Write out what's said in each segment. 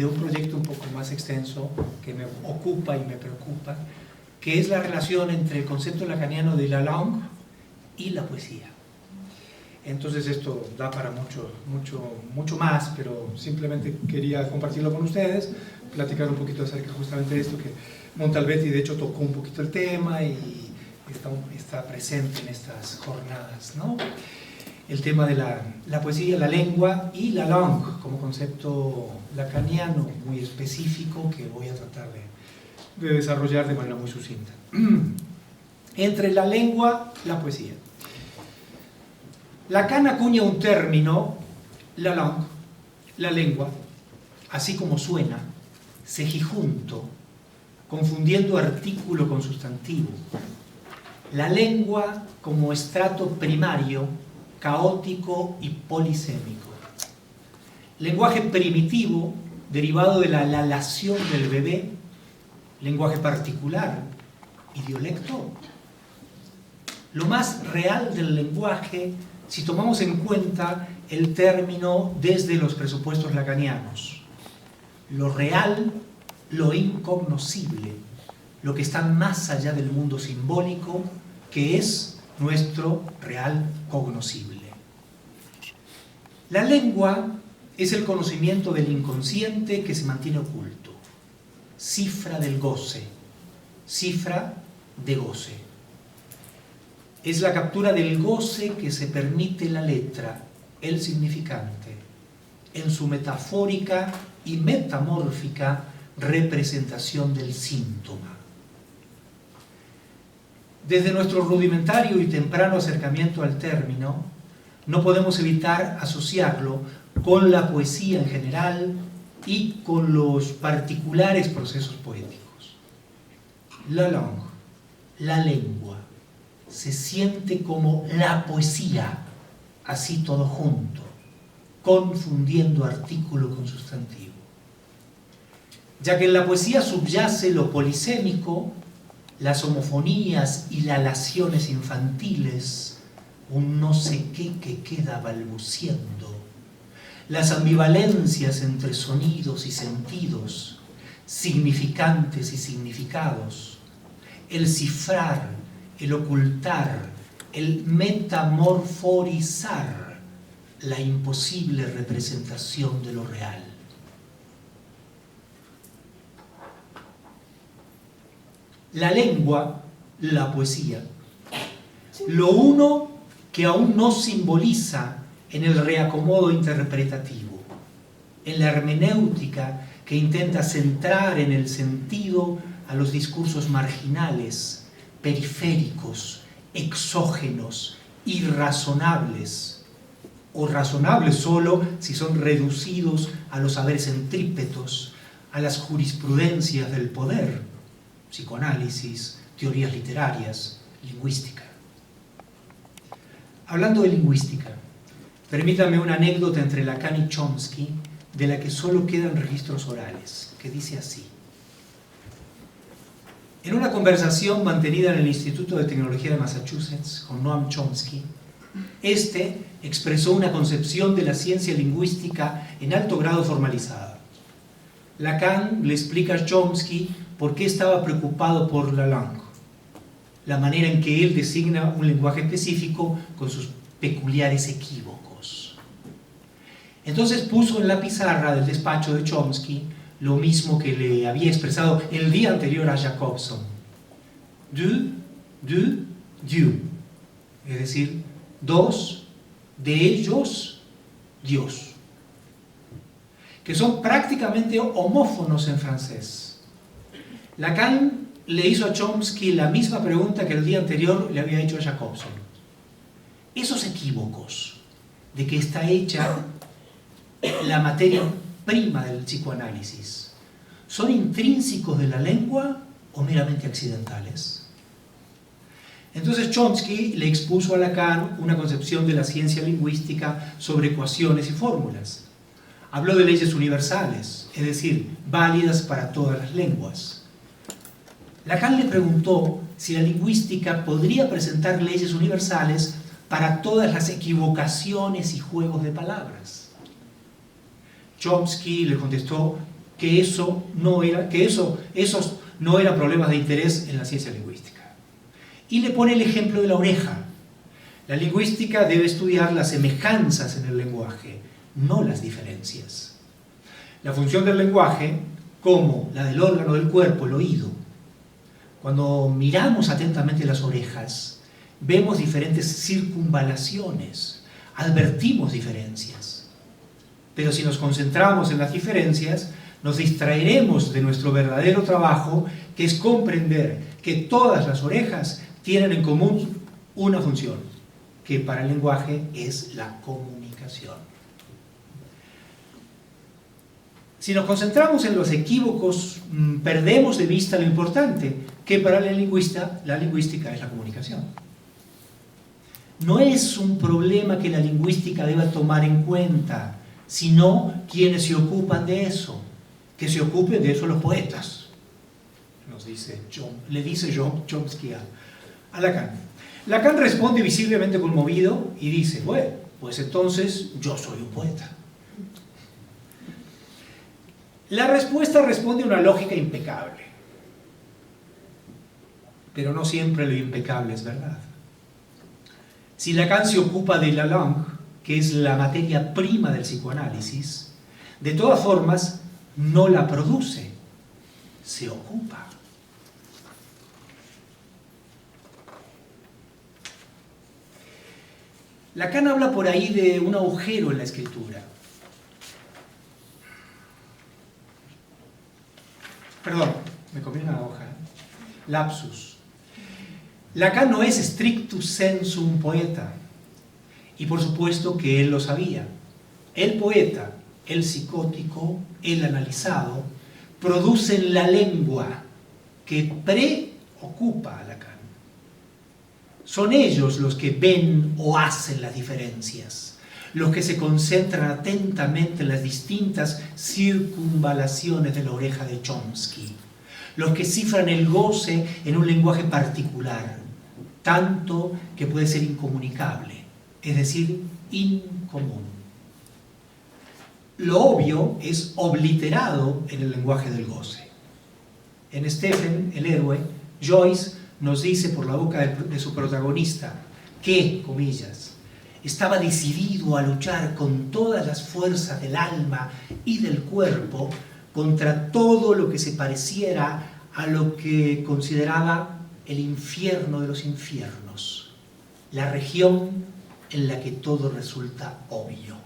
de un proyecto un poco más extenso que me ocupa y me preocupa, que es la relación entre el concepto lacaniano de la langue y la poesía. Entonces esto da para mucho más, pero simplemente quería compartirlo con ustedes, platicar un poquito acerca justamente de esto, que Montalbetti de hecho tocó un poquito el tema y está presente en estas jornadas, ¿no? El tema de la poesía, la lengua y la langue como concepto lacaniano muy específico que voy a tratar de desarrollar de manera muy sucinta. Entre la lengua y la poesía. Lacan acuña un término, la langue, la lengua, así como suena, sejijunto, confundiendo artículo con sustantivo. La lengua como estrato primario, caótico y polisémico. Lenguaje primitivo, derivado de la lalación del bebé, lenguaje particular y dialecto. Lo más real del lenguaje, si tomamos en cuenta el término desde los presupuestos lacanianos. Lo real, lo incognoscible, lo que está más allá del mundo simbólico, que es nuestro real cognoscible. La lengua es el conocimiento del inconsciente que se mantiene oculto, cifra del goce, cifra de goce. Es la captura del goce que se permite la letra, el significante, en su metafórica y metamórfica representación del síntoma. Desde nuestro rudimentario y temprano acercamiento al término, no podemos evitar asociarlo con la poesía en general y con los particulares procesos poéticos. La langue, la lengua, se siente como la poesía, así todo junto, confundiendo artículo con sustantivo. Ya que en la poesía subyace lo polisémico, las homofonías y lalaciones infantiles, un no sé qué que queda balbuciendo, las ambivalencias entre sonidos y sentidos, significantes y significados, el cifrar, el ocultar, el metamorforizar la imposible representación de lo real. La lengua, la poesía, lo uno que aún no simboliza en el reacomodo interpretativo, en la hermenéutica que intenta centrar en el sentido a los discursos marginales, periféricos, exógenos, irrazonables, o razonables solo si son reducidos a los saberes centrípetos, a las jurisprudencias del poder, psicoanálisis, teorías literarias, lingüística. Hablando de lingüística, permítame una anécdota entre Lacan y Chomsky, de la que solo quedan registros orales, que dice así. En una conversación mantenida en el Instituto de Tecnología de Massachusetts con Noam Chomsky, este expresó una concepción de la ciencia lingüística en alto grado formalizada. Lacan le explica a Chomsky por qué estaba preocupado por la langue, la manera en que él designa un lenguaje específico con sus peculiares equívocos. Entonces puso en la pizarra del despacho de Chomsky lo mismo que le había expresado el día anterior a Jacobson. Du, Dieu. Es decir, dos, de ellos, Dios. Que son prácticamente homófonos en francés. Lacan le hizo a Chomsky la misma pregunta que el día anterior le había hecho a Jacobson. Esos equívocos de que está hecha la materia prima del psicoanálisis, ¿son intrínsecos de la lengua o meramente accidentales? Entonces Chomsky le expuso a Lacan una concepción de la ciencia lingüística sobre ecuaciones y fórmulas. Habló de leyes universales, es decir, válidas para todas las lenguas. Lacan le preguntó si la lingüística podría presentar leyes universales para todas las equivocaciones y juegos de palabras. Chomsky le contestó que esos no eran problemas de interés en la ciencia lingüística. Y le pone el ejemplo de la oreja. La lingüística debe estudiar las semejanzas en el lenguaje, no las diferencias. La función del lenguaje, como la del órgano del cuerpo, el oído. Cuando miramos atentamente las orejas, vemos diferentes circunvalaciones, advertimos diferencias. Pero si nos concentramos en las diferencias, nos distraeremos de nuestro verdadero trabajo, que es comprender que todas las orejas tienen en común una función, que para el lenguaje es la comunicación. Si nos concentramos en los equívocos, perdemos de vista lo importante, que para la lingüística es la comunicación. No es un problema que la lingüística deba tomar en cuenta, sino quienes se ocupan de eso. Que se ocupen de eso los poetas, le dice Chomsky a Lacan. Lacan responde visiblemente conmovido y dice, bueno, pues entonces yo soy un poeta. La respuesta responde a una lógica impecable, pero no siempre lo impecable es verdad. Si Lacan se ocupa de la langue, que es la materia prima del psicoanálisis, de todas formas no la produce, se ocupa. Lacan habla por ahí de un agujero en la escritura. Perdón, me comí una hoja. Lapsus. Lacan no es strictus sensu un poeta. Y por supuesto que él lo sabía. El poeta, el psicótico, el analizado, producen la lengua que preocupa a Lacan. Son ellos los que ven o hacen las diferencias, los que se concentran atentamente en las distintas circunvalaciones de la oreja de Chomsky, los que cifran el goce en un lenguaje particular, tanto que puede ser incomunicable, es decir, incomún. Lo obvio es obliterado en el lenguaje del goce. En Stephen, el héroe, Joyce nos dice por la boca de su protagonista que, comillas, estaba decidido a luchar con todas las fuerzas del alma y del cuerpo contra todo lo que se pareciera a lo que consideraba el infierno de los infiernos, la región en la que todo resulta obvio.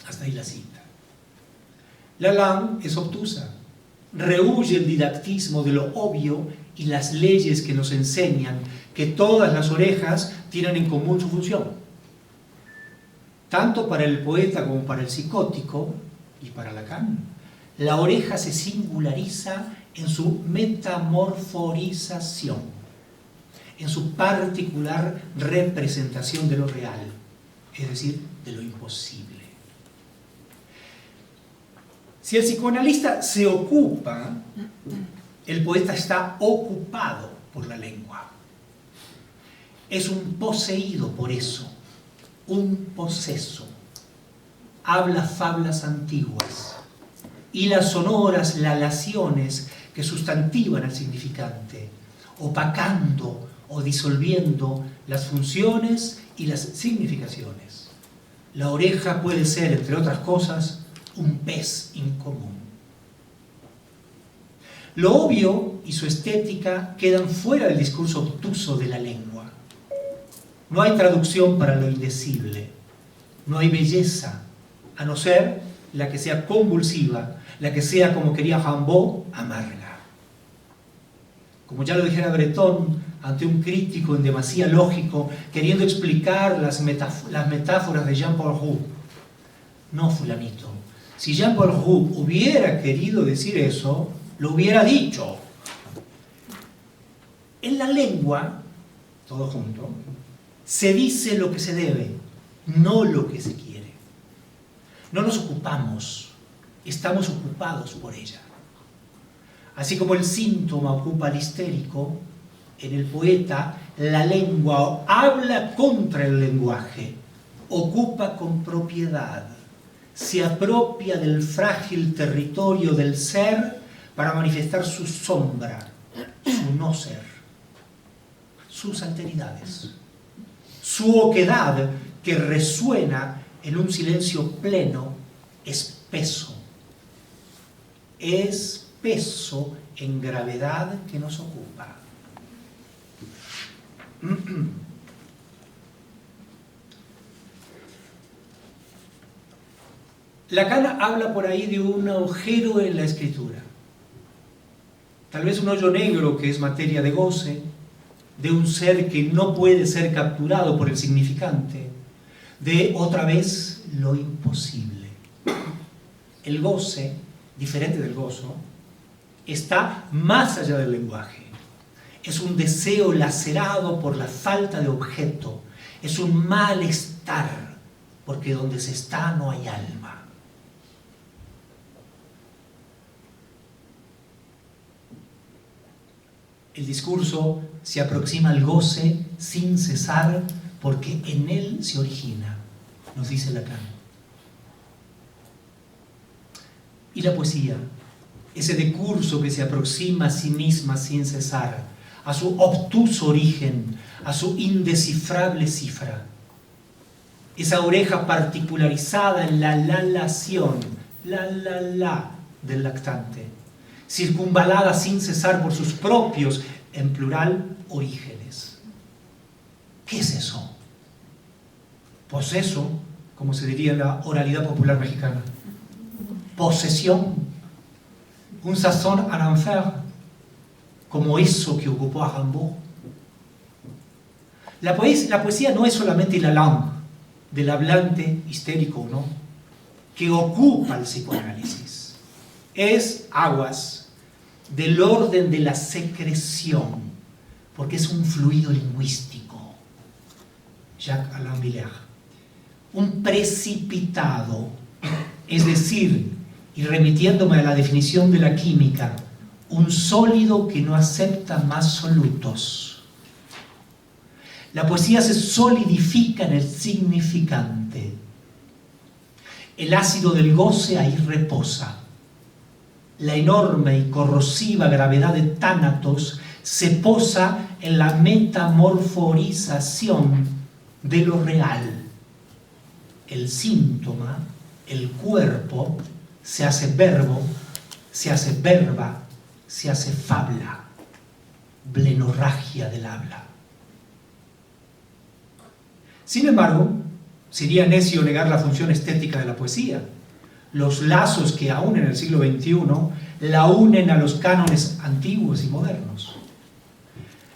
Hasta ahí la cita. Lacan es obtusa, rehúye el didactismo de lo obvio y las leyes que nos enseñan que todas las orejas tienen en común su función. Tanto para el poeta como para el psicótico y para Lacan, la oreja se singulariza en su metamorforización, en su particular representación de lo real, es decir, de lo imposible. Si el psicoanalista se ocupa, el poeta está ocupado por la lengua. Es un poseído por eso, un poseso. Habla fablas antiguas, hilas sonoras, lalaciones que sustantivan al significante, opacando o disolviendo las funciones y las significaciones. La oreja puede ser, entre otras cosas, un pez incomún. Lo obvio y su estética quedan fuera del discurso obtuso de la lengua. No hay traducción para lo indecible. No hay belleza, a no ser la que sea convulsiva, la que sea, como quería Rimbaud, amarga. Como ya lo dijera Breton ante un crítico en demasía lógico, queriendo explicar las metáforas de Jean-Paul Roux. No, fulanito. Si Jean-Paul Roux hubiera querido decir eso, lo hubiera dicho. En la lengua, todo junto, se dice lo que se debe, no lo que se quiere. No nos ocupamos, estamos ocupados por ella. Así como el síntoma ocupa al histérico, en el poeta la lengua habla contra el lenguaje, ocupa con propiedad, se apropia del frágil territorio del ser para manifestar su sombra, su no ser, sus alteridades, su oquedad que resuena en un silencio pleno, espeso en gravedad que nos ocupa. Lacan habla por ahí de un agujero en la escritura, tal vez un hoyo negro que es materia de goce, de un ser que no puede ser capturado por el significante, de otra vez lo imposible. El goce, diferente del gozo, está más allá del lenguaje. Es un deseo lacerado por la falta de objeto, es un malestar, porque donde se está no hay alma. El discurso se aproxima al goce sin cesar porque en él se origina, nos dice Lacan. Y la poesía, ese discurso que se aproxima a sí misma sin cesar, a su obtuso origen, a su indescifrable cifra. Esa oreja particularizada en la lalación, la del lactante, circunvalada sin cesar por sus propios, en plural, orígenes. ¿Qué es eso? Poseso, como se diría en la oralidad popular mexicana. Posesión, un sazón à l'enfer, como eso que ocupó a Rimbaud. La poesía no es solamente la langue del hablante histérico o no, que ocupa el psicoanálisis. Es aguas del orden de la secreción, porque es un fluido lingüístico. Jacques-Alain Miller. Un precipitado, es decir, y remitiéndome a la definición de la química, un sólido que no acepta más solutos. La poesía se solidifica en el significante. El ácido del goce ahí reposa. La enorme y corrosiva gravedad de Tánatos se posa en la metamorforización de lo real. El síntoma, el cuerpo, se hace verbo, se hace verba, se hace fabla, blenorragia del habla. Sin embargo, sería necio negar la función estética de la poesía. Los lazos que aún en el siglo XXI la unen a los cánones antiguos y modernos.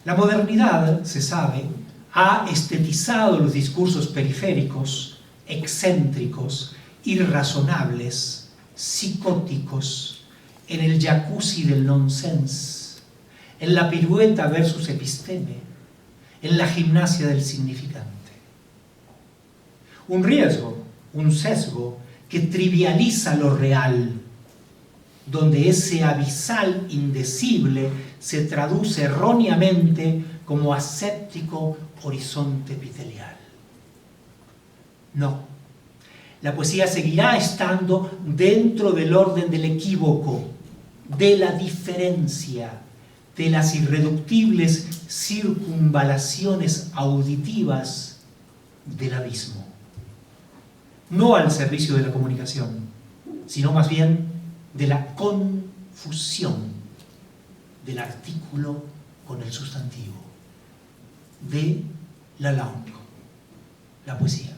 La modernidad, se sabe, ha estetizado los discursos periféricos, excéntricos, irrazonables, psicóticos, en el jacuzzi del nonsense, en la pirueta versus episteme, en la gimnasia del significante. Un riesgo, un sesgo que trivializa lo real, donde ese abisal indecible se traduce erróneamente como aséptico horizonte epitelial. No, la poesía seguirá estando dentro del orden del equívoco, de la diferencia, de las irreductibles circunvalaciones auditivas del abismo. No al servicio de la comunicación, sino más bien de la confusión del artículo con el sustantivo, de la langue, la poesía.